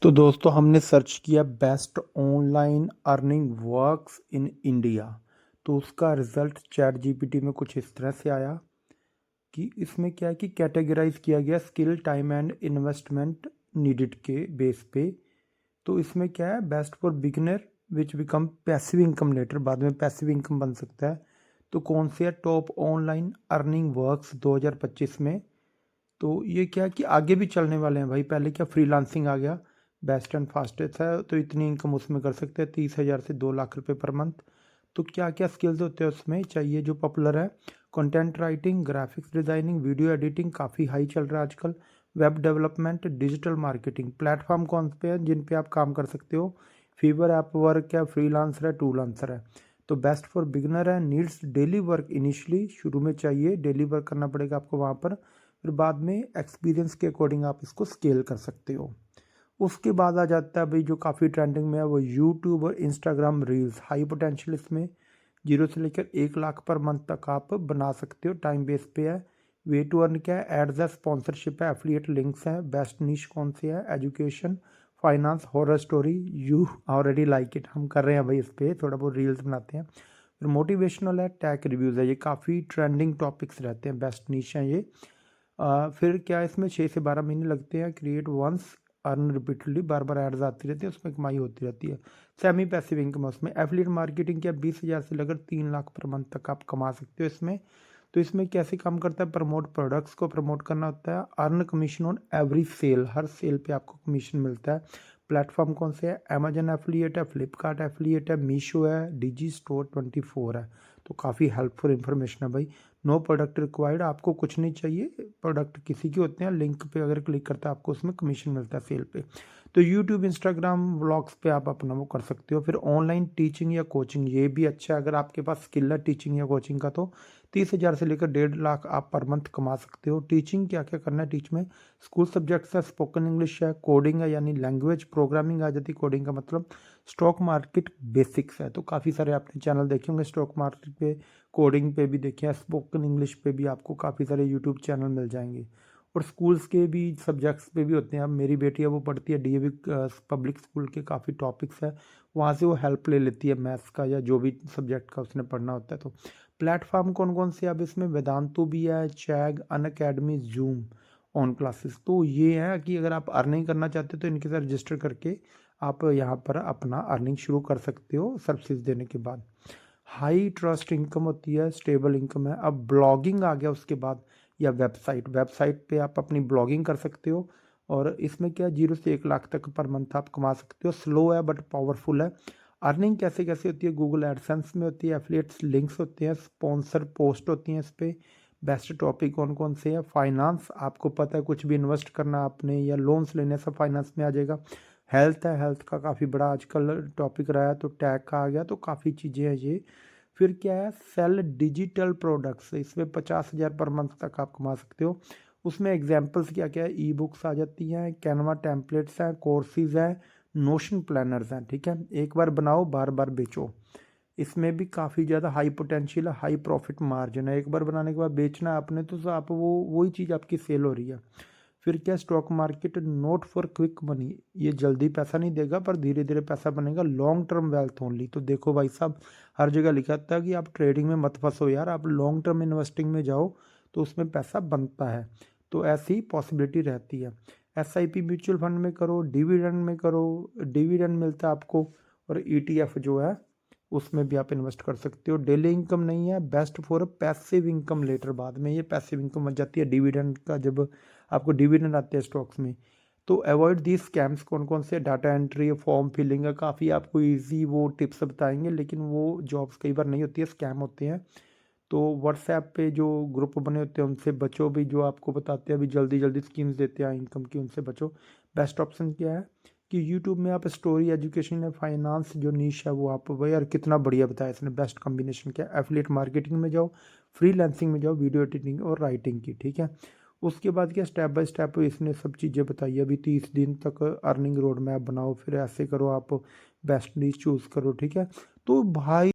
तो दोस्तों हमने सर्च किया best online earning works in India. तो उसका रिजल्ट चैट जीपीटी में कुछ इस तरह से आया कि इसमें क्या है कि कैटेगराइज किया गया skill time and investment needed के बेस पे। तो इसमें क्या है, best for beginner which become passive income later, बाद में पैसिव इनकम बन सकता है। तो कौन से है टॉप ऑनलाइन अर्निंग वर्क्स 2025 में। तो ये क्या कि आगे भी चलने वाले हैं भाई। पहले क्या फ्रीलांसिंग आ गया, बेस्ट एंड फास्टेस्ट है, तो इतनी इनकम उसमें कर सकते हैं 30,000 से 2 लाख रुपए पर मंथ। तो क्या क्या स्किल्स होते हैं उसमें चाहिए जो पॉपुलर है, content writing, graphics designing, video editing काफ़ी हाई चल रहा है आजकल, web development, digital marketing. Platform कौन से हैं जिन पे आप काम कर सकते हो, फीवर, ऐप वर्क है, फ्रीलांसर है, टूलांसर है। तो बेस्ट फॉर बिगनर है, नीड्स डेली वर्क इनिशियली, शुरू में चाहिए डेली वर्क करना पड़ेगा आपको वहाँ पर, फिर बाद में एक्सपीरियंस के अकॉर्डिंग आप इसको स्केल कर सकते हो। उसके बाद आ जाता है भाई जो काफ़ी ट्रेंडिंग में है, वो यूट्यूब और इंस्टाग्राम रील्स। हाई पोटेंशियल इसमें 0 से लेकर 1 लाख पर मंथ तक आप बना सकते हो, टाइम बेस पे है। वे टू अर्न क्या है, एड्स है, स्पॉन्सरशिप है, एफिलिएट लिंक्स हैं। बेस्ट निश कौन सी है, education, finance, horror story. You already like it, हम कर रहे हैं भाई इस पर थोड़ा बहुत रील्स बनाते हैं। फिर मोटिवेशनल है, टेक रिव्यूज़ है, ये काफ़ी ट्रेंडिंग टॉपिक्स रहते हैं, बेस्ट निश हैं ये। फिर क्या है, इसमें 6 से 12 महीने लगते हैं। क्रिएट वंस, अर्न रिपीटडली, बार बार एड्स आती रहती है, उसमें कमाई होती रहती है। सेमी पैसिव इनकम उसमें एफिलिएट मार्केटिंग क्या 20,000 से लेकर 3 लाख पर मंथ तक आप कमा सकते हो इसमें। तो इसमें कैसे काम करता है, प्रमोट प्रोडक्ट्स को प्रमोट करना होता है। Earn commission on every sale, हर सेल पे आपको कमीशन मिलता है। प्लेटफॉर्म कौन से है, अमेजन एफिलिएट है, फ्लिपकार्ट एफिलिएट है, मीशो है, डिजी स्टोर 24 है। तो काफ़ी हेल्पफुल इंफॉर्मेशन है भाई। नो प्रोडक्ट रिक्वायर्ड, आपको कुछ नहीं चाहिए, प्रोडक्ट किसी के होते हैं, लिंक पे अगर क्लिक करता है आपको उसमें कमीशन मिलता है सेल पे। तो यूट्यूब, इंस्टाग्राम, व्लॉग्स पे आप अपना वो कर सकते हो। फिर ऑनलाइन टीचिंग या कोचिंग, ये भी अच्छा है अगर आपके पास स्किल है टीचिंग या कोचिंग का, तो 30,000 से लेकर 1.5 लाख आप पर मंथ कमा सकते हो। टीचिंग क्या क्या करना है, टीच में स्कूल सब्जेक्ट्स है, स्पोकन इंग्लिश है, कोडिंग है यानी लैंग्वेज प्रोग्रामिंग आ जाती है, कोडिंग का मतलब, स्टॉक मार्केट बेसिक्स है। तो काफ़ी सारे आपने चैनल देखे होंगे स्टॉक मार्केट पे, कोडिंग पे भी देखे हैं, स्पोकन इंग्लिश पे भी आपको काफ़ी सारे यूट्यूब चैनल मिल जाएंगे। और स्कूल्स के भी सब्जेक्ट्स पे भी होते हैं। अब मेरी बेटी है वो पढ़ती है डीएवी पब्लिक स्कूल के, काफ़ी टॉपिक्स है वहाँ से वो हेल्प ले लेती है मैथ्स का या जो भी सब्जेक्ट का उसने पढ़ना होता है। तो प्लेटफॉर्म कौन कौन से, अब इसमें वेदांतु भी है, चैग, अनअकैडमी, जूम, ऑन क्लासेस। तो ये है कि अगर आप अर्निंग करना चाहते हो तो इनके साथ रजिस्टर करके आप यहाँ पर अपना अर्निंग शुरू कर सकते हो सर्विसेज देने के बाद। हाई ट्रस्ट इनकम होती है, स्टेबल इनकम है। अब ब्लॉगिंग आ गया उसके बाद, या वेबसाइट, वेबसाइट पे आप अपनी ब्लॉगिंग कर सकते हो। और इसमें क्या 0 से 1 लाख तक पर मंथ आप कमा सकते हो। स्लो है बट पावरफुल है। अर्निंग कैसे कैसे होती है, गूगल एडसेंस में होती है, एफिलिएट्स लिंक्स होते हैं, स्पॉन्सर पोस्ट होती हैं इस पर। बेस्ट टॉपिक कौन कौन से है, फाइनेंस, आपको पता है कुछ भी इन्वेस्ट करना आपने या लोन्स लेने, सब फाइनेंस में आ जाएगा। हेल्थ है, हेल्थ का काफ़ी बड़ा आजकल टॉपिक रहा है, तो टैग का आ गया, तो काफ़ी चीज़ें हैं ये। फिर क्या है, सेल डिजिटल प्रोडक्ट्स, इसमें 50,000 पर मंथ तक आप कमा सकते हो। उसमें एग्जांपल्स क्या क्या है, ई बुक्स आ जाती हैं, कैनवा टेम्पलेट्स हैं, कोर्सेज हैं, नोशन प्लानर्स हैं। ठीक है, एक बार बनाओ बार बार बेचो। इसमें भी काफ़ी ज़्यादा हाई पोटेंशियल है, हाई प्रॉफिट मार्जिन है। एक बार बनाने के बाद बेचना है आपने तो आप वो वही चीज़ आपकी सेल हो रही है। फिर क्या, stock market note for quick money, ये जल्दी पैसा नहीं देगा पर धीरे धीरे पैसा बनेगा, लॉन्ग टर्म वेल्थ ओनली। तो देखो भाई साहब, हर जगह लिखा था कि आप ट्रेडिंग में मत फंसो यार, आप लॉन्ग टर्म इन्वेस्टिंग में जाओ तो उसमें पैसा बनता है। तो ऐसी पॉसिबिलिटी रहती है। एसआईपी म्यूचुअल फंड में करो, डिविडेंड में करो, डिविडेंड मिलता है आपको। और ईटीएफ जो है उसमें भी आप इन्वेस्ट कर सकते हो। डेली इनकम नहीं है, best for passive income later, बाद में ये पैसिव इनकम बन जाती है डिविडेंड का, जब आपको डिविडेंड आते हैं स्टॉक्स में। तो अवॉइड दी स्कैम्स कौन कौन से, डाटा एंट्री, फॉर्म फिलिंग है, काफ़ी आपको इजी वो टिप्स बताएंगे, लेकिन वो जॉब्स कई बार नहीं होती है, स्कैम होते हैं। तो व्हाट्सएप पे जो ग्रुप बने होते हैं उनसे बचो भी, जो आपको बताते हैं अभी जल्दी जल्दी स्कीम्स देते हैं इनकम की, उनसे बचो। बेस्ट ऑप्शन क्या है कि यूट्यूब में आप स्टोरी, एजुकेशन या फाइनेंस जो नीश है वो आप, भाई यार कितना बढ़िया बताया इसने, बेस्ट कॉम्बिनेशन क्या है। एफिलिएट मार्केटिंग में जाओ, फ्रीलांसिंग में जाओ, वीडियो एडिटिंग और राइटिंग की। ठीक है, उसके बाद क्या, स्टेप बाय स्टेप इसने सब चीज़ें बताई। अभी 30 दिन तक अर्निंग रोड मैप बनाओ, फिर ऐसे करो आप, बेस्ट नीश चूज़ करो। ठीक है, तो भाई